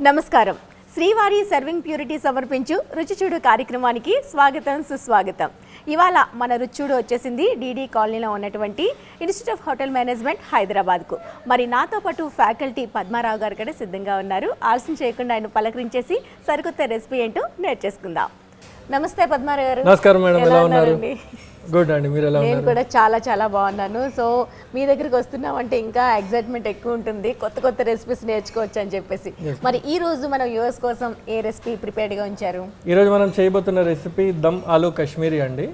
నమస్కారం. శ్రీవారి serving purity సమర్పించు రుచిచూడు కార్యక్రమానికి స్వాగతం సుస్వాగతం. ఇవాళ మన రుచిచూడు వచ్చేసింది డీడీ కాలనీలో ఉన్నటువంటి ఇన్స్టిట్యూట్ ఆఫ్ హోటల్ మేనేజ్మెంట్ హైదరాబాద్కు. మరి నాతో పాటు ఫ్యాకల్టీ పద్మారావు గారు కూడా సిద్ధంగా ఉన్నారు. ఆలస్యం చేయకుండా ఆయన పలకరించేసి సరికొత్త రెసిపీ ఏంటో నేర్చేసుకుందాం. నమస్తే పద్మారావు గారు. నమస్కారం మేడం, ఎలా ఉన్నారు? గుడ్ అండి, మీరు ఎలా ఉన్నారు? నేను కూడా చాలా బాగున్నాను. సో మీ దగ్గరికి వస్తున్నామంటే ఇంకా ఎక్సైట్మెంట్ ఎక్కువ ఉంటుంది, కొత్త రెసిపీస్ నేర్చుకోవచ్చు అని చెప్పేసి. మరి ఈ రోజు మనం యూఎస్ కోసం ఏ రెసిపీ ప్రిపేర్డ్గా ఉంచారు? ఈ రోజు మనం చేయబోతున్న రెసిపీ దమ్ ఆలూ కాశ్మీరీ అండి.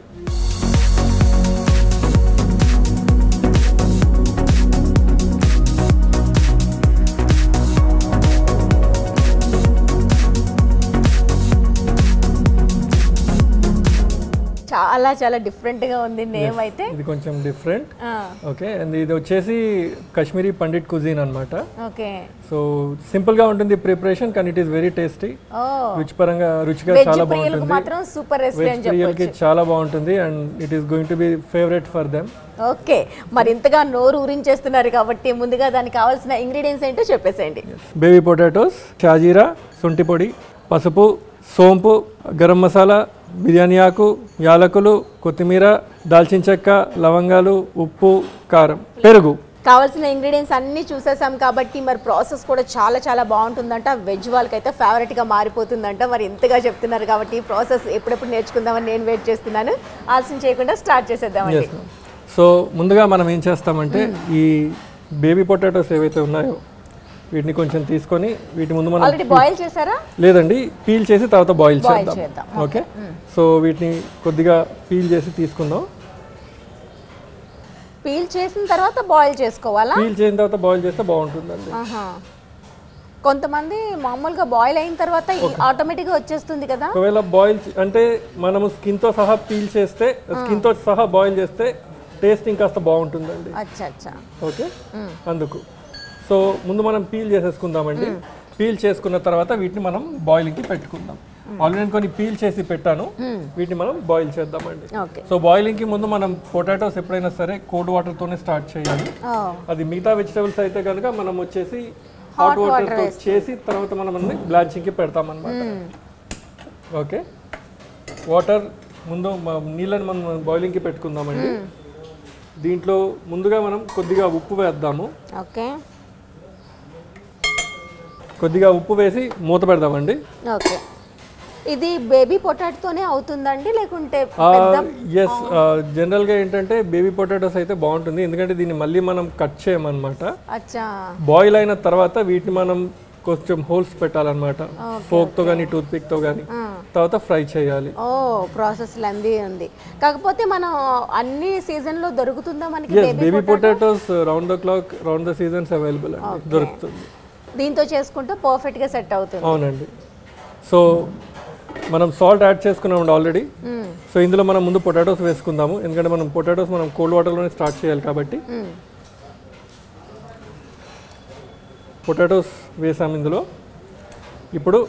చాలా డిఫరెంట్గా ఉంది నేమ్ అయితే. ఇది కొంచెం డిఫరెంట్. ఓకే, అండ్ ఇది వచ్చేసి కాశ్మీరీ పండిట్ కుజీన్ అన్నమాట. ఓకే, సో సింపుల్ గా ఉంటుంది ప్రిపరేషన్, కానీ ఇట్ ఈస్ వెరీ టేస్టీ. రుచిగా చాలా బాగుంటుంది. మాత్రం సూపర్ రెసిపీ అని చెప్పొచ్చు. చాలా బాగుంటుంది and it is going to be favourite for them. Okay, మరి ఇంతగా నోరు ఊరించేస్తున్నారు కాబట్టి ముందుగా దానికి కావాల్సిన ఇంగ్రీడియంట్స్ ఏంటో చెప్పేసేయండి. బేబీ పొటాటోస్, షాజీరా, శొంఠి పొడి, పసుపు, సోంపు, గరం మసాలా, బిర్యానీ ఆకు, యాలకులు, కొత్తిమీర, దాల్చిన చెక్క, లవంగాలు, ఉప్పు, కారం, పెరుగు. కావాల్సిన ఇంగ్రీడియంట్స్ అన్నీ చూసేసాం కాబట్టి మరి ప్రాసెస్ కూడా చాలా బాగుంటుందంట. వెజ్ వాళ్ళకైతే ఫేవరెట్గా మారిపోతుందంట. మరి ఎంతగా చెప్తున్నారు కాబట్టి ప్రాసెస్ ఎప్పుడెప్పుడు నేర్చుకుందామని నేను వెయిట్ చేస్తున్నాను. ఆలస్యం చేయకుండా స్టార్ట్ చేసేద్దామండి. సో ముందుగా మనం ఏం చేస్తామంటే ఈ బేబీ పొటాటోస్ ఏవైతే ఉన్నాయో వీటిని కొంచెం తీసుకొని వీటి ముందు మనం ఆల్రెడీ బాయిల్ చేశారా? లేదండి, పీల్ చేసి తర్వాత బాయిల్ చేద్దాం. ఓకే, సో వీటిని కొద్దిగా పీల్ చేసి తీసుకుందాం. పీల్ చేసిన తర్వాత బాయిల్ చేసుకోవాలా? పీల్ చేసిన తర్వాత బాయిల్ చేస్తే బాగుంటుందండి. కొంతమంది మామూలుగా బాయిల్ అయిన తర్వాత ఆటోమేటిక్గా వచ్చేస్తుంది కదా. ఒకవేళ బాయిల్ అంటే మనము స్కిన్ తో సహా పీల్ చేస్తే, స్కిన్ తో సహా బాయిల్ చేస్తే టేస్ట్ ఇంకాస్త బాగుంటుందండి. ఓకే, అందుకు సో ముందు మనం పీల్ చేసేసుకుందామండి. పీల్ చేసుకున్న తర్వాత వీటిని మనం బాయిలింగ్కి పెట్టుకుందాం. ఆల్రెడీ కొన్ని పీల్ చేసి పెట్టాను, వీటిని మనం బాయిల్ చేద్దామండి. సో బాయిలింగ్కి ముందు మనం పొటాటోస్ ఎప్పుడైనా సరే కోల్డ్ వాటర్తోనే స్టార్ట్ చేయాలి. అది మిగతా వెజిటబుల్స్ అయితే కనుక మనం వచ్చేసి హాట్ వాటర్తో చేసి తర్వాత మనం బ్లాంచింగ్కి పెడతామన్నమాట. ఓకే, వాటర్ ముందు నీళ్ళని మనం బాయిలింగ్కి పెట్టుకుందామండి. దీంట్లో ముందుగా మనం కొద్దిగా ఉప్పు వేద్దాము. ఓకే, కొద్దిగా ఉప్పు వేసి మూత పెడదామండి. ఓకే, ఇది బేబీ పొటాటోతోనే అవుతుందండి లేకుంటే? ఎస్, జనరల్గా ఏంటంటే బేబీ పొటాటోస్ అయితే బాగుంటుంది, ఎందుకంటే దీన్ని మళ్ళీ మనం కట్ చేయమన్నమాట. బాయిల్ అయిన తర్వాత వీటిని మనం కొంచెం హోల్స్ పెట్టాలన్నమాట, ఫోక్తో కానీ టూత్ పిక్తో కానీ, తర్వాత ఫ్రై చేయాలి. ప్రాసెస్ లెందీ ఉంది. కాకపోతే మనం అన్ని సీజన్లో దొరుకుతుందా మనకి? Baby potatoes round the clock, round the seasons available అండి, దొరుకుతుంది. దీంతో చేసుకుంటే పర్ఫెక్ట్గా సెట్ అవుతుంది. అవునండి. సో మనం సాల్ట్ యాడ్ చేసుకున్నామండి ఆల్రెడీ. సో ఇందులో మనం ముందు పొటాటోస్ వేసుకుందాము, ఎందుకంటే మనం పొటాటోస్ మనం కోల్డ్ వాటర్లోనే స్టార్ట్ చేయాలి కాబట్టి. పొటాటోస్ వేసాము ఇందులో. ఇప్పుడు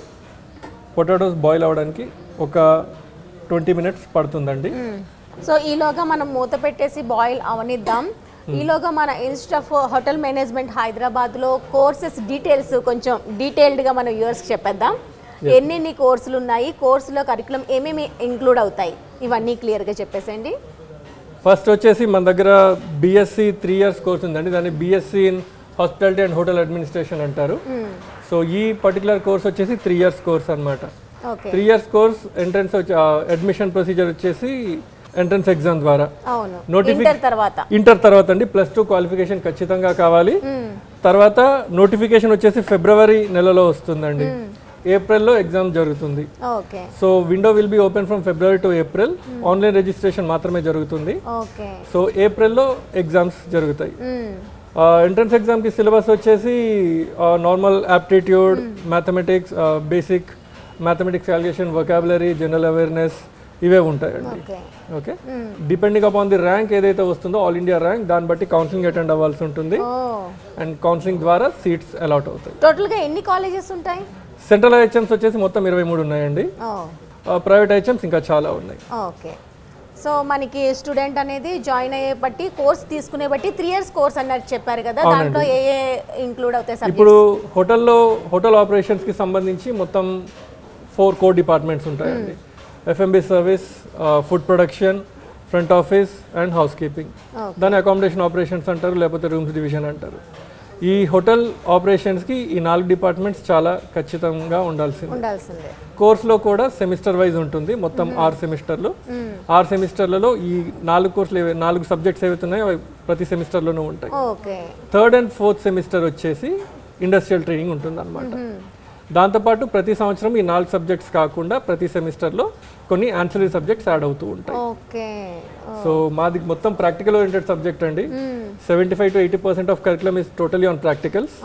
పొటాటోస్ బాయిల్ అవ్వడానికి ఒక 20 minutes పడుతుందండి. సో ఈలోగా మనం మూత పెట్టేసి బాయిల్ అవనిద్దాం. ఈలోగా మన ఇన్స్టిట్యూట్ ఆఫ్ హోటల్ మేనేజ్మెంట్ హైదరాబాద్లో కోర్సెస్ డీటెయిల్స్ కొంచెం డీటెయిల్డ్గా మన వ్యూవర్స్కి చెప్పేద్దాం. ఎన్ని కోర్సులు ఉన్నాయి, కోర్సులో కరికులం ఏమేమి ఇంక్లూడ్ అవుతాయి, ఇవన్నీ క్లియర్గా చెప్పేసేయండి. ఫస్ట్ వచ్చేసి మన దగ్గర బిఎస్సి 3 years కోర్స్ ఉందండి. దాన్ని BSc in hospitality and hotel administration అంటారు. సో ఈ పర్టికులర్ కోర్స్ వచ్చేసి 3 years కోర్స్ అనమాట. 3 years course entrance admission procedure వచ్చేసి ఎంట్రన్స్ ఎగ్జామ్ ద్వారా, ఇంటర్ తర్వాత అండి. +2 క్వాలిఫికేషన్ ఖచ్చితంగా కావాలి. తర్వాత నోటిఫికేషన్ వచ్చేసి ఫిబ్రవరి నెలలో వస్తుందండి. ఏప్రిల్లో ఎగ్జామ్ జరుగుతుంది. So window will be open from February to April. Online registration మాత్రమే జరుగుతుంది. సో ఏప్రిల్లో ఎగ్జామ్స్ జరుగుతాయి. ఎంట్రన్స్ ఎగ్జామ్కి సిలబస్ వచ్చేసి normal aptitude, mathematics, basic mathematics calculation, vocabulary, general awareness ఇవే ఉంటాయండి. Okay, depending upon the rank ఏదైతే వస్తుందో, ఆల్ ఇండియా ర్యాంక్, దాన్ని బట్టి కౌన్సిలింగ్ అటెండ్ అవ్వాల్సి ఉంటుంది. అండ్ కౌన్సిలింగ్ ద్వారా సీట్స్ అలాట్ అవుతాయి. టోటల్గా ఎన్ని కాలేజెస్ ఉంటాయి? సెంట్రల్ హెచ్ఎమ్స్ వచ్చేసి మొత్తం 23 ఉన్నాయండి. ప్రైవేట్ హెచ్ఎమ్స్ ఇంకా చాలా ఉన్నాయి. ఓకే, సో మనకి స్టూడెంట్ అనేది జాయిన్ అయ్యే బట్టి కోర్స్ తీసుకునే బట్టి 3 years కోర్స్ అన్నట్టు చెప్పారు కదా, దాంట్లో ఏ ఇంక్లూడ్ అవుతాయి సార్? ఇప్పుడు హోటల్ ఆపరేషన్స్కి సంబంధించి మొత్తం 4 core డిపార్ట్మెంట్స్ ఉంటాయండి. F&B service, food production, front office and house keeping. దాని అకామిడేషన్ ఆపరేషన్స్ అంటారు, లేకపోతే రూమ్స్ డివిజన్ అంటారు. ఈ హోటల్ ఆపరేషన్స్కి ఈ 4 డిపార్ట్మెంట్స్ చాలా ఖచ్చితంగా ఉండాల్సిందే. కోర్స్లో కూడా సెమిస్టర్ వైజ్ ఉంటుంది, మొత్తం 6 సెమిస్టర్లు. 6 సెమిస్టర్లలో ఈ 4 కోర్సులు 4 సబ్జెక్ట్స్ ఏవైతే ఉన్నాయో అవి ప్రతి సెమిస్టర్లోనూ ఉంటాయి. 3rd and 4th సెమిస్టర్ వచ్చేసి ఇండస్ట్రియల్ ట్రైనింగ్ ఉంటుంది అనమాట. దాంతోపాటు ప్రతి సంవత్సరం ఈ 4 సబ్జెక్ట్స్ కాకుండా ప్రతి సెమిస్టర్లో కొన్ని ఆన్సరీ సబ్జెక్ట్స్ యాడ్ అవుతూ ఉంటాయి. సో మాది మొత్తం ప్రాక్టికల్ ఓరియంటెడ్ సబ్జెక్ట్ అండి. 75 to 80% of curriculum is totally on practicals.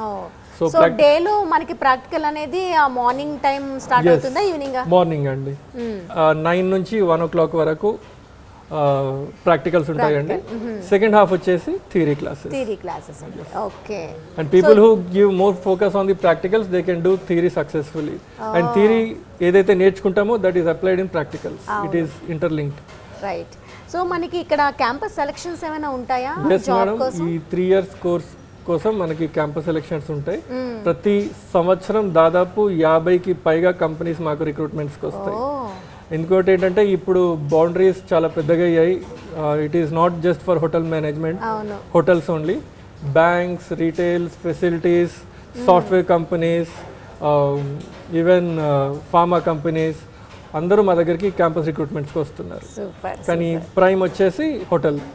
So డేలో మనకి ప్రాక్టికల్ అనేది మార్నింగ్ టైం స్టార్ట్ అవుతుందా, ఈవినింగ్? మార్నింగ్ అండి. 9 నుంచి 1 o'clock వరకు ప్రాక్టికల్స్ ఉంటాయండి. సెకండ్ హాఫ్ వచ్చేసి theory classes. Okay. And people who give more focus on the practicals they can do theory successfully. And theory ఏదైతే నేర్చుకుంటామో that is applied in practicals. It is interlinked. Right. So మనకి ఇక్కడ campus selections ఏమైనా ఉంటాయా? ఈ 3 years course కోసం మనకి campus selections ఉంటాయి. ప్రతి సంవత్సరం దాదాపు 50కి పైగా కంపెనీస్ మాకు రిక్రూట్మెంట్స్కి వస్తాయి. ఇంకోటి ఏంటంటే ఇప్పుడు బౌండరీస్ చాలా పెద్దగా అయ్యాయి. It is not just for hotel management, hotels only, banks, retails, facilities, software companies, even pharma companies అందరూ మా దగ్గరికి క్యాంపస్ రిక్రూట్మెంట్స్కి వస్తున్నారు. కానీ ప్రైమ్ వచ్చేసి hotels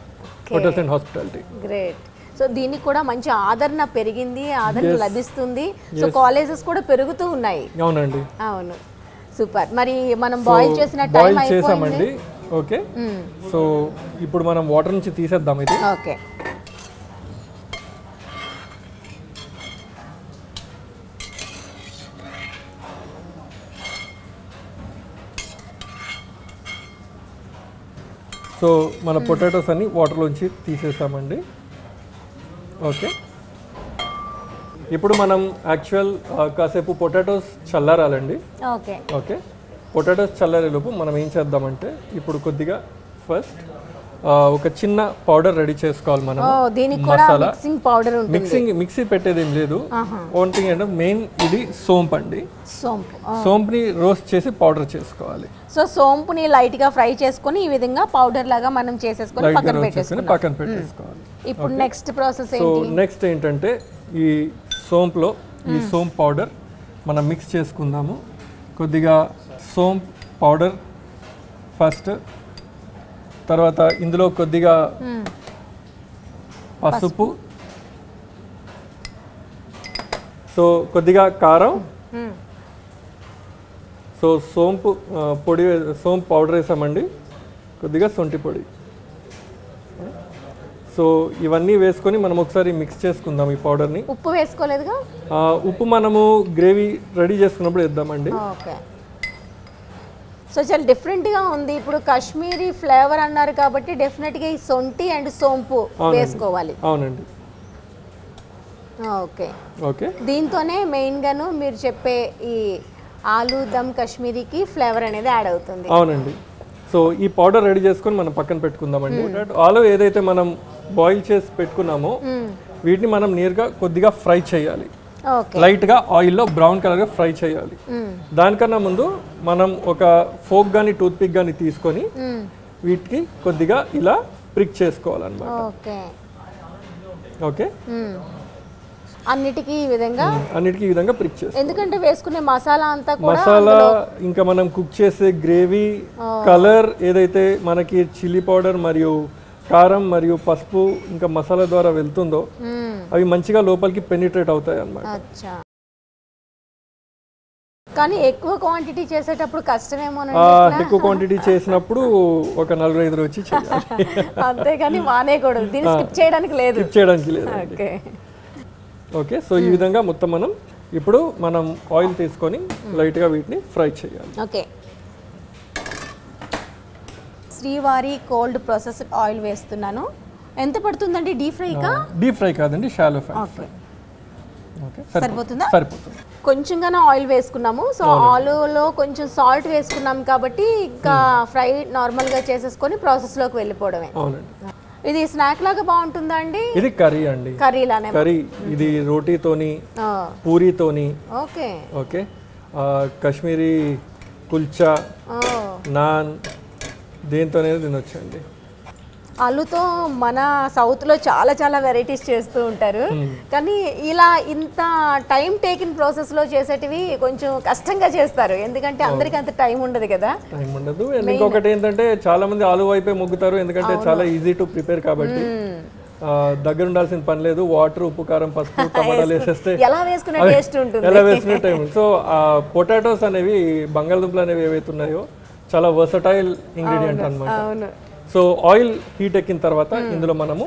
and hospitality. Great. So దీనికి కూడా మంచి ఆదరణ పెరిగింది, ఆదరణ లభిస్తుంది. సో కాలేజెస్ కూడా పెరుగుతూ ఉన్నాయి. అవునండి. అవును. సూపర్. మరి మనం బాయిల్ చేసిన టైం చేసామండి. ఓకే. సో ఇప్పుడు మనం వాటర్ నుంచి తీసేద్దాం ఇది. ఓకే. సో మన పొటాటోస్ అన్ని వాటర్లోంచి తీసేసామండి. ఓకే. ఇప్పుడు మనం యాక్చువల్ కాసేపు పొటాటోస్ చల్లారాలండి. ఓకే. పొటాటోస్ చల్లారేలోపు మనం ఏం చేద్దామంటే ఇప్పుడు కొద్దిగా ఫస్ట్ ఒక చిన్న పౌడర్ రెడీ చేసుకోవాలి మనం. మసాలా మిక్సీ పెట్టేది ఏం లేదు. వన్ థింగ్ అంటే మెయిన్ ఇది సోంపు అండి. సోంపుని రోస్ట్ చేసి పౌడర్ చేసుకోవాలి. సో సోంపుని లైట్ గా ఫ్రై చేసుకొని ఈ విధంగా పౌడర్ లాగా మనం చేసేసుకొని పక్కన పెట్టేసుకోవాలి. ఇప్పుడు నెక్స్ట్ ప్రాసెస్ ఏంటి? సో నెక్స్ట్ ఏంటంటే ఈ సోంపులో ఈ సోంపు పౌడర్ మనం మిక్స్ చేసుకుందాము. కొద్దిగా సోంపు పౌడర్ ఫస్ట్, తర్వాత ఇందులో కొద్దిగా పసుపు, సో కొద్దిగా కారం, సో సోంపు పౌడర్ వేసామండి, కొద్దిగా సొంటి పొడి. సో ఇవన్నీ వేసుకొని మనం ఒకసారి మిక్స్ చేసుకుందాం ఈ పౌడర్ని. ఉప్పు వేసుకోలేదుగా? ఉప్పు మనము గ్రేవీ రెడీ చేసుకున్నప్పుడు వేద్దామండి. సో చాలా డిఫరెంట్గా ఉంది. ఇప్పుడు కాశ్మీరీ ఫ్లేవర్ అన్నారు కాబట్టి డెఫినెట్గా ఈ సొంటి అండ్ సోంపు వేసుకోవాలి. అవునండి. ఓకే. ఓకే. దీంతోనే మెయిన్గాను మీరు చెప్పే ఈ ఆలూ దమ్ కాశ్మీరీకి ఫ్లేవర్ అనేది యాడ్ అవుతుంది. అవునండి. సో ఈ పౌడర్ రెడీ చేసుకొని మనం పక్కన పెట్టుకుందామండి. ఆలు ఏదైతే మనం బాయిల్ చేసి పెట్టుకున్నామో వీటిని మనం నేరుగా కొద్దిగా ఫ్రై చేయాలి. లైట్గా ఆయిల్లో బ్రౌన్ కలర్గా ఫ్రై చేయాలి. దానికన్నా ముందు మనం ఒక ఫోక్ కానీ టూత్ పిక్ కానీ తీసుకొని వీటికి కొద్దిగా ఇలా ప్రిక్ చేసుకోవాలన్నమాట. ఓకే. అన్నిటికీ ఈ విధంగా ప్రిక్ చేస్తాం. ఎందుకంటే వేసుకునే మసాలా అంతా మసాలా ఇంకా మనం కుక్ చేసే గ్రేవీ కలర్ ఏదైతే మనకి చిల్లీ పౌడర్ మరియు కారం మరియు పసుపు ఇంకా మసాలా ద్వారా వెళ్తుందో అవి మంచిగా లోపలికి పెనిట్రేట్ అవుతాయి అన్నమాట. కానీ ఎక్కువ క్వాంటిటీ చేసేటప్పుడు కష్టమేమో. ఎక్కువ క్వాంటిటీ చేసినప్పుడు ఒక 4-5 వచ్చి చేయాలి. అంతేగాని మానేయకూడదు. దీన్ని స్కిప్ చేయడానికి లేదు. ఓకే. సో ఈ విధంగా మొత్తం ఇప్పుడు మనం ఆయిల్ తీసుకొని లైట్గా వీటిని ఫ్రై చేయాలి. ఓకే. శ్రీవారి కోల్డ్ ప్రాసెస్డ్ ఆయిల్ వేస్తున్నాను. ఎంత పడుతుందండి? డీప్ ఫ్రై కాదండి, షాలో ఫ్రై. ఓకే సరిపోతుందా? సరిపోతుంది. కొంచెంగానే ఆయిల్ వేసుకున్నాము. సో ఆలులో కొంచెం సాల్ట్ వేసుకున్నాం కాబట్టి ఇంకా ఫ్రై నార్మల్గా చేసేసుకొని ప్రాసెస్లోకి వెళ్ళిపోవడమే. అవునండి. ఇది స్నాక్ లాగా బాగుంటుందా అండి? ఇది కర్రీ అండి. కర్రీలానే. కర్రీ ఇది రోటీతోని పూరీతోని. ఓకే ఓకే కాశ్మీరీ కుల్చా నాన్ దేంతోనే తినొచ్చండి. ఆలుతో మన సౌత్లో చాలా చాలా వెరైటీస్ చేస్తూ ఉంటారు, కానీ ఇలా ఇంత టైం టేకిన్ ప్రాసెస్లో చేసేటివి కొంచెం కష్టంగా చేస్తారు, ఎందుకంటే అందరికీ అంత టైం ఉండదు కదా. టైం ఉండదు. ఇంకొకటి ఏంటంటే చాలా మంది ఆలు వైపే మొగ్గుతారు, ఎందుకంటే చాలా ఈజీ టు ప్రిపేర్ కాబట్టి. దగ్గర ఉండాల్సిన పని లేదు. వాటర్, ఉప్పు, కారం, పసుపు, టమాటాలు వేసేస్తే ఎలా వేసుకునే టేస్ట్ ఉంటుంది. ఎలా వేసుకునే టైం. సో పొటాటోస్ అనేవి, బంగాళదుంపలు అనేవి ఏవైతే ఉన్నాయో చాలా వర్సటైల్ ఇంగ్రీడియంట్ అన్నమాట. సో ఆయిల్ హీట్ ఎక్కిన తర్వాత ఇందులో మనము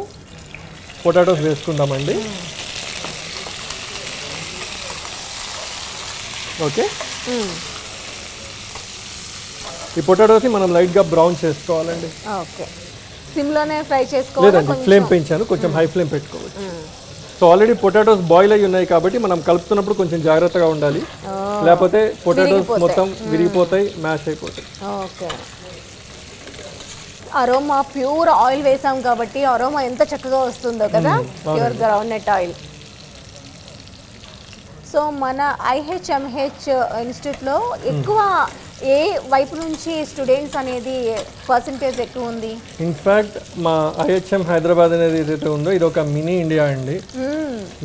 పొటాటోస్ వేసుకుందామండి. ఓకే ఈ పొటాటోస్ని మనం లైట్గా బ్రౌన్ చేసుకోవాలండి. ఓకే సిమ్లోనే ఫ్రై చేసుకోవాలి. లేదండి, ఫ్లేమ్ పెంచాను, కొంచెం హై ఫ్లేమ్ పెట్టుకోవచ్చు. సో ఆల్రెడీ పొటాటోస్ బాయిల్ అయ్యి ఉన్నాయి కాబట్టి మనం కలుపుతున్నప్పుడు కొంచెం జాగ్రత్తగా ఉండాలి, లేకపోతే పొటాటోస్ మొత్తం విరిగిపోతాయి, మ్యాష్ అయిపోతాయి. ఓకే అరోమా ప్యూర్ ఆయిల్ వేసాం కాబట్టి అరోమా ఎంత చక్కగా వస్తుందో కదా, pure groundnut oil. So మన IHMH ఇన్స్టిట్యూట్లో ఎక్కువ ఏ వైపు నుంచి స్టూడెంట్స్ అనేది పర్సంటేజ్ ఎక్కువ ఉంది? ఇన్ఫ్యాక్ట్ మా IHM హైదరాబాద్ అనేది ఏదైతే ఉందో ఇది ఒక మినీ ఇండియా అండి.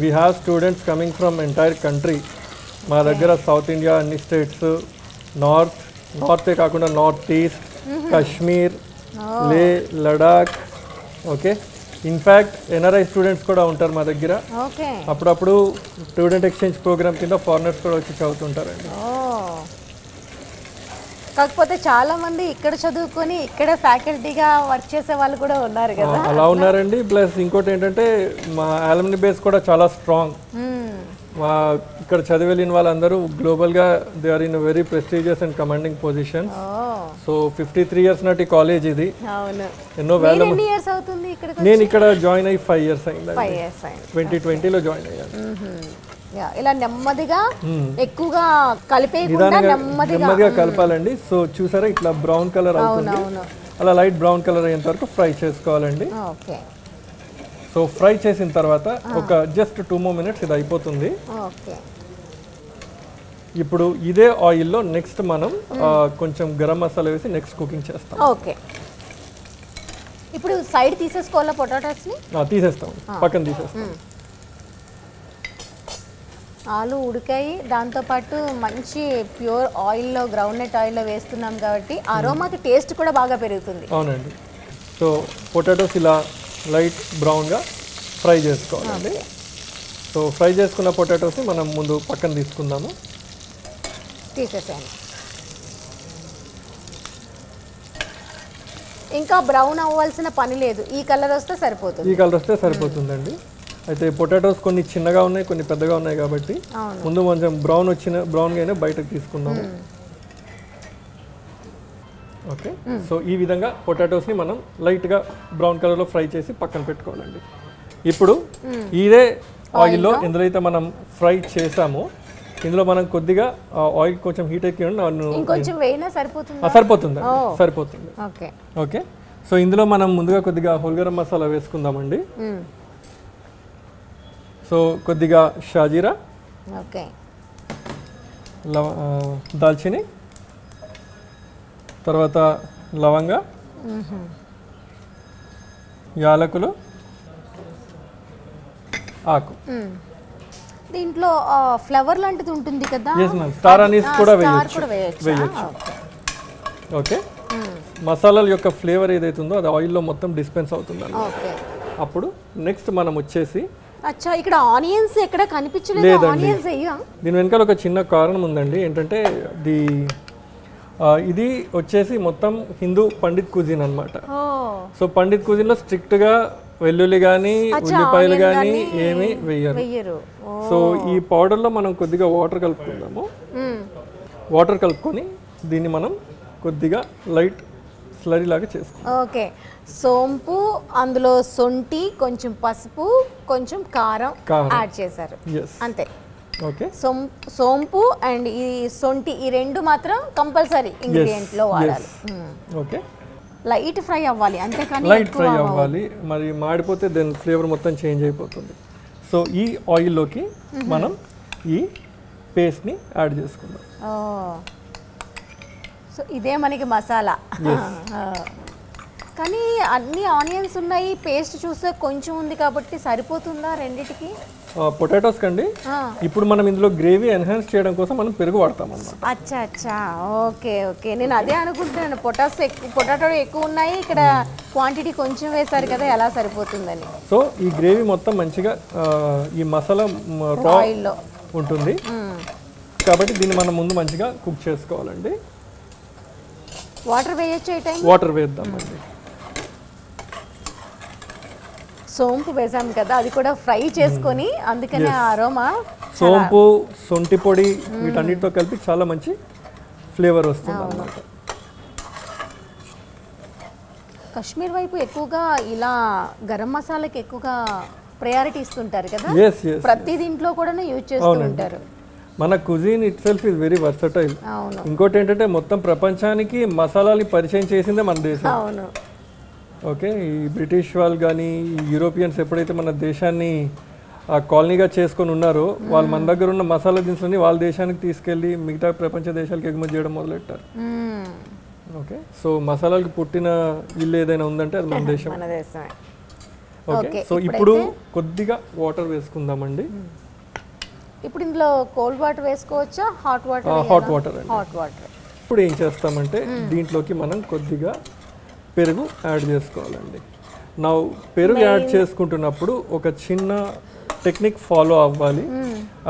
We have students coming from entire country. మా దగ్గర సౌత్ ఇండియా అన్ని స్టేట్స్, నార్తే కాకుండా నార్త్ ఈస్ట్, కాశ్మీర్, లే, Ladakh. Okay in fact NRI students కూడా ఉంటారు మా దగ్గర. అప్పుడప్పుడు స్టూడెంట్ ఎక్స్చేంజ్ ప్రోగ్రామ్ కింద ఫారినర్స్ కూడా వచ్చి చదువుతుంటారండి. కాకపోతే చాలా మంది ఇక్కడ చదువుకొని ఇక్కడ ఫ్యాకల్టీగా వర్క్ చేసే వాళ్ళు కూడా ఉన్నారు కదా. అలా ఉన్నారండి. ప్లస్ ఇంకోటి ఏంటంటే మా అలుమ్ని బేస్ కూడా చాలా స్ట్రాంగ్. మా ఇక్కడ చదివి వెళ్ళిన వాళ్ళందరూ గ్లోబల్గా they are in very prestigious and commanding position. So 53 years నాటి కాలేజ్ ఇది. ఎన్నో వేల. నేను ఇక్కడ జాయిన్ అయ్యి 5 years అయిందండి. 2020లో జాయిన్ అయ్యాను. ఇలా నెమ్మదిగా ఎక్కువగా కలిపేయకుండా నెమ్మదిగా కలపాలండి. సో చూసారా ఇట్లా బ్రౌన్ కలర్ అవుతుంది, అలా లైట్ బ్రౌన్ కలర్ అయ్యేంత వరకు ఫ్రై చేసుకోవాలండి. సో ఫ్రై చేసిన తర్వాత ఒక జస్ట్ 2 more minutes ఇది అయిపోతుంది. ఇప్పుడు ఇదే ఆయిల్లో నెక్స్ట్ మనం కొంచెం గరం మసాలా వేసి నెక్స్ట్ కుకింగ్ చేస్తాం. ఓకే ఇప్పుడు సైడ్ తీసేసుకోవాలా పొటాటోస్ని? తీసేస్తాం, పక్కన తీసేస్తాం. ఆలు ఉడికాయి, దాంతోపాటు మంచి ప్యూర్ ఆయిల్లో గ్రౌండ్ నట్ ఆయిల్లో వేస్తున్నాం కాబట్టి అరోమాకి టేస్ట్ కూడా బాగా పెరుగుతుంది. అవునండి. సో పొటాటోస్ ఇలా లైట్ బ్రౌన్గా ఫ్రై చేసుకోవాలండి. సో ఫ్రై చేసుకున్న పొటాటోస్ని మనం ముందు పక్కన తీసుకుందాము. తీసేసాను. ఇంకా బ్రౌన్ అవ్వాల్సిన పని లేదు, ఈ కలర్ వస్తే సరిపోతుంది. ఈ కలర్ వస్తే సరిపోతుందండి. అయితే పొటాటోస్ కొన్ని చిన్నగా ఉన్నాయి, కొన్ని పెద్దగా ఉన్నాయి కాబట్టి ముందు కొంచెం బ్రౌన్గానే బయటకు తీసుకుందాము. ఓకే సో ఈ విధంగా పొటాటోస్ని మనం లైట్గా బ్రౌన్ కలర్లో ఫ్రై చేసి పక్కన పెట్టుకోవాలండి. ఇప్పుడు ఇదే ఆయిల్లో ఇందులో అయితే మనం ఫ్రై చేసామో ఇందులో మనం కొద్దిగా ఆయిల్ కొంచెం హీట్ ఎక్కి సరిపోతుంది. ఓకే సో ఇందులో మనం ముందుగా కొద్దిగా హోల్ గరం మసాలా వేసుకుందామండి. సో కొద్దిగా షాజీరా, దాల్చిని, తర్వాత లవంగ, యాలకులు, ఆకు. దీంట్లో ఫ్లేవర్ లాంటిది ఉంటుంది కదా. స్టార్ అనీస్ కూడా వేయచ్చు. ఓకే మసాలాల యొక్క ఫ్లేవర్ ఏదైతే ఉందో అది ఆయిల్లో మొత్తం డిస్పెన్స్ అవుతుంది. అప్పుడు నెక్స్ట్ మనం వచ్చేసి ఇక్కడ ఆనియన్స్ ఎక్కడ కనిపించలేదు. ఆనియన్స్ దీని వెనకాల ఒక చిన్న కారణం ఉందండి. ఏంటంటే ఇది వచ్చేసి మొత్తం హిందూ పండిత్ కుజిన్ అన్నమాట. సో పండిత్ కుజిన్ లో స్ట్రిక్ట్ గా వెల్లుల్లి కానీ ఉల్లిపాయలు కానీ ఏమీ వేయరు. సో ఈ పౌడర్ లో మనం కొద్దిగా వాటర్ కలుపుకుందాము. వాటర్ కలుపుకొని దీన్ని మనం కొద్దిగా లైట్ స్లరీ లాగా చేసుకుందాం. ఓకే సోంపు, అందులో సొంటి, కొంచెం పసుపు, కొంచెం కారం యాడ్ చేశారు అంతే. ఓకే. సోంపు అండ్ ఈ సొంటి ఈ రెండు మాత్రం కంపల్సరీ ఇంగ్రీడియంట్ లో వాడాలి. ఓకే. లైట్ ఫ్రై అవ్వాలి అంతేకాని లైట్ ఫ్రై అవ్వాలి, మరి మాడిపోతే దాని ఫ్లేవర్ మొత్తం చేంజ్ అయిపోతుంది. సో ఈ ఆయిల్లోకి మనం ఈ పేస్ట్ని యాడ్ చేసుకుందాం. సో ఇదే మనకి మసాలా. కానీ అన్ని ఆనియన్స్ ఉన్నాయి, పేస్ట్ చూస్తే కొంచెం ఉంది కాబట్టి సరిపోతుందా రెండిటికి? పొటాటోస్ కండి ఇప్పుడు మనం ఇందులో గ్రేవీ ఎన్హాన్స్ చేయడం కోసం మనం పెరుగు వాడతాం అన్నమాట. అచ్చా అచ్చా, ఓకే ఓకే. నేను అదే అనుకుంటున్నాను, పొటాటో ఎక్కువ ఉన్నాయి, ఇక్కడ క్వాంటిటీ కొంచెం వేశారు కదా, ఎలా సరిపోతుందని. సో ఈ గ్రేవీ మొత్తం మంచిగా ఈ మసాలా రా ఆయిల్లో ఉంటుంది కాబట్టి దీన్ని మనం ముందు మంచిగా కుక్ చేసుకోవాలండి. వాటర్ వేయొచ్చు ఈ టైం? వాటర్ వేద్దామండి. సోంపు వేసాం కదా, అది కూడా ఫ్రై చేసుకొని అందుకనే అరోమా. సోంపు, సొంటి పొడి వీటన్నిటితో కలిపి చాలా మంచి ఫ్లేవర్ వస్తుంది అన్నమాట. కాశ్మీర్ వైపు ఎక్కువగా ఇలా గరం మసాలాకి ఎక్కువగా ప్రయారిటీ ఇస్తుంటారు కదా, ప్రతి దీంట్లో కూడా యూజ్ చేస్తూ ఉంటారు. మన cuisine it self is very versatile. అవును. ఇంకోటి ఏంటంటే మొత్తం ప్రపంచానికి మసాలాని పరిచయం చేసిందే మన దేశం. అవును. ఓకే. ఈ బ్రిటిష్ వాళ్ళు కానీ యూరోపియన్స్ ఎప్పుడైతే మన దేశాన్ని కాలనీగా చేసుకొని ఉన్నారో వాళ్ళు మన దగ్గర ఉన్న మసాలా దినుసులని వాళ్ళ దేశానికి తీసుకెళ్ళి మిగతా ప్రపంచ దేశాలకు ఎగుమతి చేయడం మొదలెట్టారు. ఓకే. సో మసాలాలకు పుట్టిన ఇల్లు ఏదైనా ఉందంటే అది మన దేశం. ఓకే. సో ఇప్పుడు కొద్దిగా వాటర్ వేసుకుందామండి. ఇప్పుడు ఇందులో కోల్డ్ వాటర్ వేసుకోవచ్చా, hot water? Hot water. Hot water. ఇప్పుడు ఏం చేస్తామంటే దీంట్లోకి మనం కొద్దిగా పెరుగు యాడ్ చేసుకోవాలండి. నా పెరుగు యాడ్ చేసుకుంటున్నప్పుడు ఒక చిన్న టెక్నిక్ ఫాలో అవ్వాలి.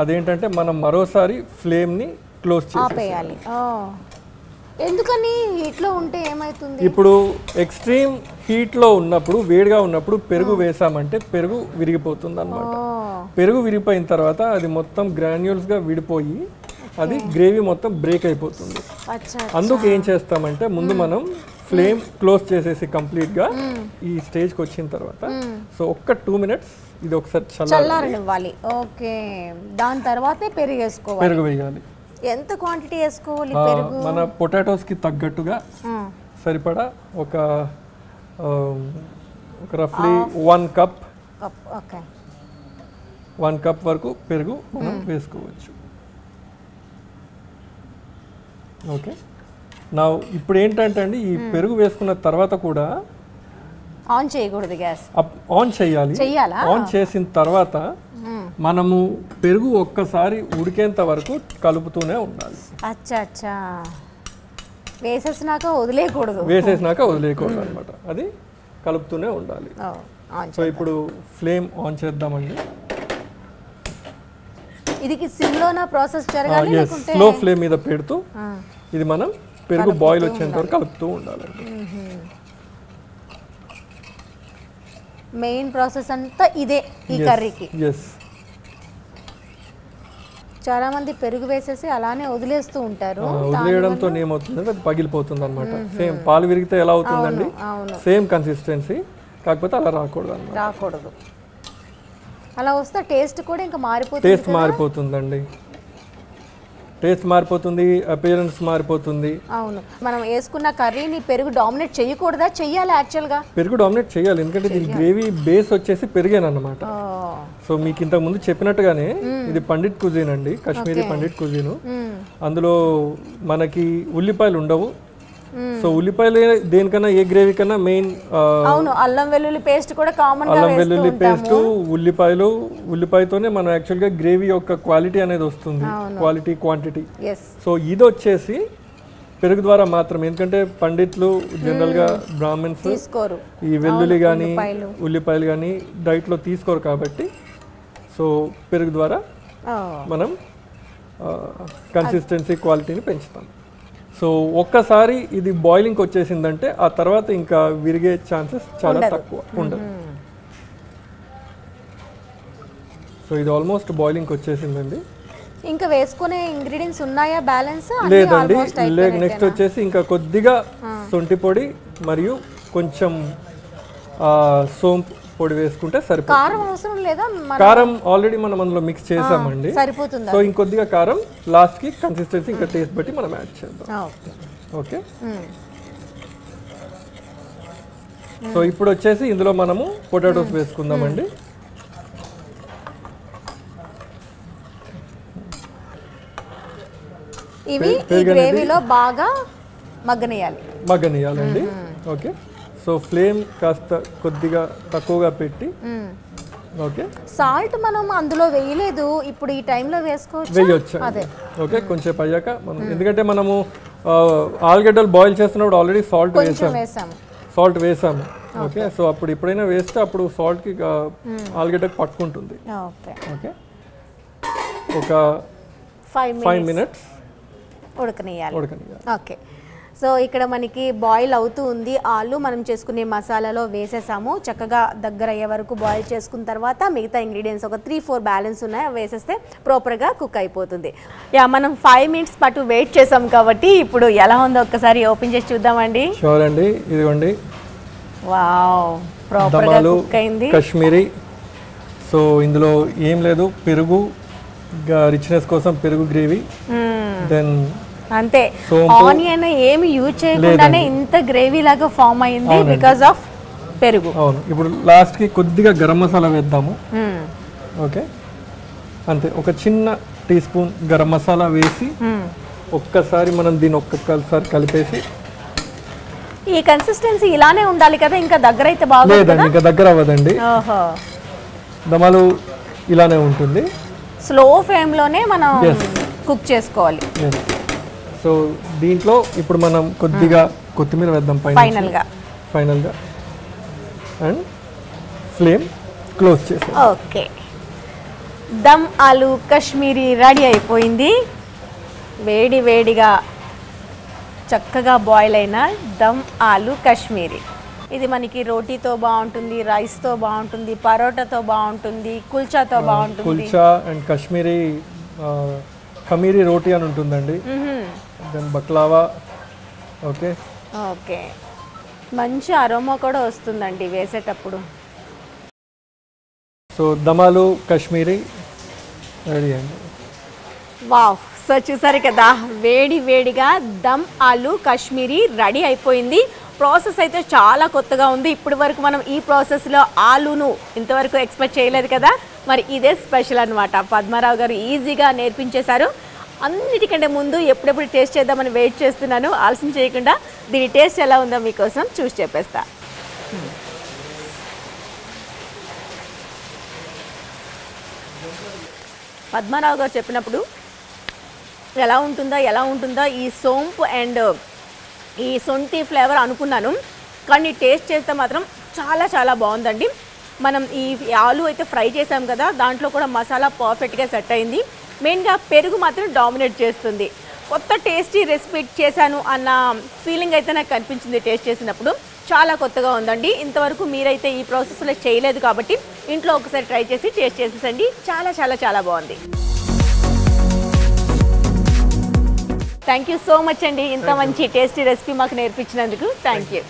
అదేంటంటే మనం మరోసారి ఫ్లేమ్ని క్లోజ్ చేయాలి. ఎందుకని? హీట్లో ఉంటే ఏమవుతుంది? ఇప్పుడు ఎక్స్ట్రీమ్ హీట్లో ఉన్నప్పుడు, వేడిగా ఉన్నప్పుడు పెరుగు వేసామంటే పెరుగు విరిగిపోతుంది అన్నమాట. పెరుగు విరిగిపోయిన తర్వాత అది మొత్తం గ్రాన్యూల్స్గా విడిపోయి అది గ్రేవీ మొత్తం బ్రేక్ అయిపోతుంది. అందుకు ఏం చేస్తామంటే ముందు మనం ఫ్లేమ్ క్లోజ్ చేసేసి కంప్లీట్గా ఈ స్టేజ్కి వచ్చిన తర్వాత సో ఒక్క 2 minutes ఇది ఒకసారి చల్లారనివ్వాలి. ఓకే. దాని తర్వాతే పెరుగు వేసుకోవాలి. పెరుగు వేయాలి. ఎంత క్వాంటిటీ వేసుకోవాలి పెరుగు? మన పొటాటోస్కి తగ్గట్టుగా సరిపడా ఒక రఫ్లీ 1 cup. ఓకే. 1 cup వరకు పెరుగు మనం వేసుకోవచ్చు. ఓకే. నా ఇప్పుడు ఏంటంటే అండి ఈ పెరుగు వేసుకున్న తర్వాత కూడా ఆన్ చేయకూడదు, గ్యాస్ ఆన్ చేయాలి. ఆన్ చేసిన తర్వాత మనము పెరుగు ఒక్కసారి ఉడికేంత వరకు కలుపుతూనే ఉండాలి. అచ్చా అచ్చా. వేసేసినాక వదిలేయకూడదు అనమాట, అది కలుపుతూనే ఉండాలి. సో ఇప్పుడు ఫ్లేమ్ ఆన్ చేద్దామండి. ఇది సిమ్లోనా ప్రాసెస్ జరగాలి లేకుంటే? స్లో ఫ్లేమ్ మీద పెడుతూ ఇది మనం పెరుగు బాయిల్ వచ్చేంత వరకు కలుపుతూ ఉండాలండి. మెయిన్ ప్రాసెస్ అంతా ఇదే ఈ కర్రీకి. చాలా మంది పెరుగు వేసేసి అలానే వదిలేస్తూ ఉంటారు. వదిలేయడంతో ఏమవుతుందంటే అది పగిలిపోతుంది అనమాట. సేమ్ పాలు విరిగితే ఎలా అవుతుందండి, సేమ్ కన్సిస్టెన్సీ, కాకపోతే అలా రాకూడదు. అలా వస్తే టేస్ట్ కూడా ఇంకా మారిపోతుంది. టేస్ట్ మారిపోతుందండి, టేస్ట్ మారిపోతుంది, అపియరెన్స్ మారిపోతుంది. అవును. మనం వేసుకున్న కర్రీని పెరుగు డామినేట్ చేయకూడదా? చెయ్యాలి. యాక్చువల్గా పెరుగు డామినేట్ చేయాలి, ఎందుకంటే దీని గ్రేవీ బేస్ వచ్చేసి పెరిగేనమాట. సో మీకు ఇంతకు ముందు చెప్పినట్టుగానే ఇది పండిట్ కుజీన్ అండి, కాశ్మీరీ పండిట్ కుజీన్. అందులో మనకి ఉల్లిపాయలు ఉండవు. సో ఉల్లిపాయలు దేనికన్నా ఏ గ్రేవీ కన్నా మెయిన్. అవును. అల్లం వెల్లుల్లి పేస్ట్ కూడా కామన్. అల్లం వెల్లుల్లి పేస్ట్, ఉల్లిపాయతోనే మనం యాక్చువల్గా గ్రేవీ యొక్క క్వాలిటీ అనేది వస్తుంది, క్వాలిటీ క్వాంటిటీ. సో ఇది వచ్చేసి పెరుగు ద్వారా మాత్రమే, ఎందుకంటే పండిట్లు జనరల్గా బ్రాహ్మణ్స్ ఈ వెల్లుల్లి కానీ ఉల్లిపాయలు కానీ డైట్లో తీసుకోరు కాబట్టి సో పెరుగు ద్వారా మనం కన్సిస్టెన్సీ క్వాలిటీని పెంచుతాం. సో ఒక్కసారి ఇది బాయిలింగ్కి వచ్చేసిందంటే ఆ తర్వాత ఇంకా విరిగే ఛాన్సెస్ చాలా తక్కువ ఉండదు. సో ఇది ఆల్మోస్ట్ బాయిలింగ్కి వచ్చేసిందండి. ఇంకా వేసుకునే ఇంగ్రీడియంట్స్ ఉన్నాయా బ్యాలెన్స్? లేదండి. నెక్స్ట్ వచ్చేసి ఇంకా కొద్దిగా సొంటి పొడి మరియు కొంచెం పొడి వేసుకుంటే సరిపోతుంది. కారం అవసరం లేదా? కారం ఆల్రెడీ మనం అందులో మిక్స్ చేసామండి, సరిపోతుంది. సో ఇంకొద్దిగా కారం లాస్ట్కి కన్సిస్టెన్సీ ఇంకా టేస్ట్ బట్టి మనం యాడ్ చేద్దాం. ఓకే, సో ఇప్పుడు వచ్చేసి ఇందులో మనము పొటాటోస్ వేసుకుందామండి. ఇవి ఈ గ్రేవీలో బాగా మగ్గనియాలండి. ఓకే, సో ఫ్లేమ్ కాస్త కొద్దిగా తక్కువగా పెట్టి. ఓకే, సాల్ట్ మనం అందులో వేయలేదు, ఇప్పుడు ఈ టైంలో వేయొచ్చు. ఓకే, కొంచెం అయ్యాక మనం, ఎందుకంటే మనము ఆలుగడ్డలు బాయిల్ చేస్తున్నప్పుడు ఆల్రెడీ సాల్ట్ వేసాము. ఓకే, సో అప్పుడు ఎప్పుడైనా వేస్తే అప్పుడు సాల్ట్కి ఆలుగడ్డకి పట్టుకుంటుంది. ఓకే, ఒక 5 minutes ఉడకనియాలి. ఓకే, సో ఇక్కడ మనకి బాయిల్ అవుతూ ఉంది. ఆలు మనం చేసుకునే మసాలాలో వేసేసాము. చక్కగా దగ్గర అయ్యే వరకు బాయిల్ చేసుకున్న తర్వాత మిగతా ఇంగ్రీడియంట్స్ ఒక 3-4 బ్యాలెన్స్ ఉన్నాయి, వేసేస్తే ప్రాపర్గా కుక్ అయిపోతుంది. మనం 5 minutes పాటు వెయిట్ చేసాం కాబట్టి ఇప్పుడు ఎలా ఉందో ఒక్కసారి ఓపెన్ చేసి చూద్దామండి. షూర్ అండి, ఇదిగోండి. వావ్, ప్రాపర్గా కుక్ అయింది. కాశ్మీరీ. సో ఇందులో ఏం లేదు, పెరుగు, రిచ్నెస్ కోసం పెరుగు గ్రేవీ, దెన్ అంతే. ఆనియన్ ఏమి యూజ్ చేయకుండానే ఇంత గ్రేవీ లాగా ఫామ్ అయింది బికాజ్ ఆఫ్ పెరుగు. అవును, ఇప్పుడు లాస్ట్ కి కొద్దిగా గరం మసాలా వేద్దాము. ఓకే, అంతే, ఒక చిన్న టీ స్పూన్ గరం మసాలా వేసి ఒక్కసారి మనం దీన్ని ఒక్కసారి కలిపేసి. ఈ కన్సిస్టెన్సీ ఇలానే ఉండాలి కదా, ఇంకా దగ్గర అయితే బాగుంటుంది. ఇంకా దగ్గర అవ్వదండి, దమాలు ఇలానే ఉంటుంది. స్లో ఫ్లేమ్ లోనే మనం కుక్ చేసుకోవాలి. సో దీంట్లో ఇప్పుడు మనం కొద్దిగా కొత్తిమీర వేద్దాం ఫైనల్గా అండ్ ఫ్లేమ్ క్లోజ్ చేసాం. ఓకే, దమ్ ఆలు కాశ్మీరీ రెడీ అయిపోయింది. వేడి వేడిగా చక్కగా బాయిల్ అయిన దమ్ ఆలు కాశ్మీరీ. ఇది మనకి రోటీతో బాగుంటుంది, రైస్తో బాగుంటుంది, పరోటాతో బాగుంటుంది, కుల్చాతో బాగుంటుంది. కుల్చా అండ్ కాశ్మీరీ ఖమీరీ రోటీ అని ఉంటుందండి, దెన్ బక్లావా. ఓకే ఓకే, మంచి అరోమా కూడా వస్తుందండి వేసేటప్పుడు. సో దమాలు కాశ్మీరీ రెడీ అండి. వావ్, సో చూసారు కదా, వేడి వేడిగా దమ్ ఆలు కాశ్మీరీ రెడీ అయిపోయింది. ప్రాసెస్ అయితే చాలా కొత్తగా ఉంది. ఇప్పటి వరకు మనం ఈ ప్రాసెస్లో ఆలును ఇంతవరకు ఎక్స్పెక్ట్ చేయలేదు కదా, మరి ఇదే స్పెషల్ అనమాట. పద్మారావు గారు ఈజీగా నేర్పించేశారు. అన్నిటికంటే ముందు ఎప్పుడెప్పుడు టేస్ట్ చేద్దామని వెయిట్ చేస్తున్నాను. ఆలస్యం చేయకుండా దీని టేస్ట్ ఎలా ఉందో మీకోసం చూసి చెప్పేస్తా. పద్మారావు గారు చెప్పినప్పుడు ఎలా ఉంటుందో ఈ సోంపు అండ్ ఈ సొంటి ఫ్లేవర్ అనుకున్నాను, కానీ టేస్ట్ చేస్తే మాత్రం చాలా చాలా బాగుందండి. మనం ఈ ఆలు అయితే ఫ్రై చేసాం కదా, దాంట్లో కూడా మసాలా పర్ఫెక్ట్గా సెట్ అయింది. మెయిన్గా పెరుగు మాత్రం డామినేట్ చేస్తుంది. కొత్త టేస్టీ రెసిపీ చేశాను అన్న ఫీలింగ్ అయితే నాకు కనిపించింది టేస్ట్ చేసినప్పుడు. చాలా కొత్తగా ఉందండి. ఇంతవరకు మీరైతే ఈ ప్రాసెస్లో చేయలేదు కాబట్టి ఇంట్లో ఒకసారి ట్రై చేసి టేస్ట్ చేసేసండి. చాలా చాలా చాలా బాగుంది. థ్యాంక్ యూ సో మచ్ అండి, ఇంత మంచి టేస్టీ రెసిపీ మాకు నేర్పించినందుకు. Thank you.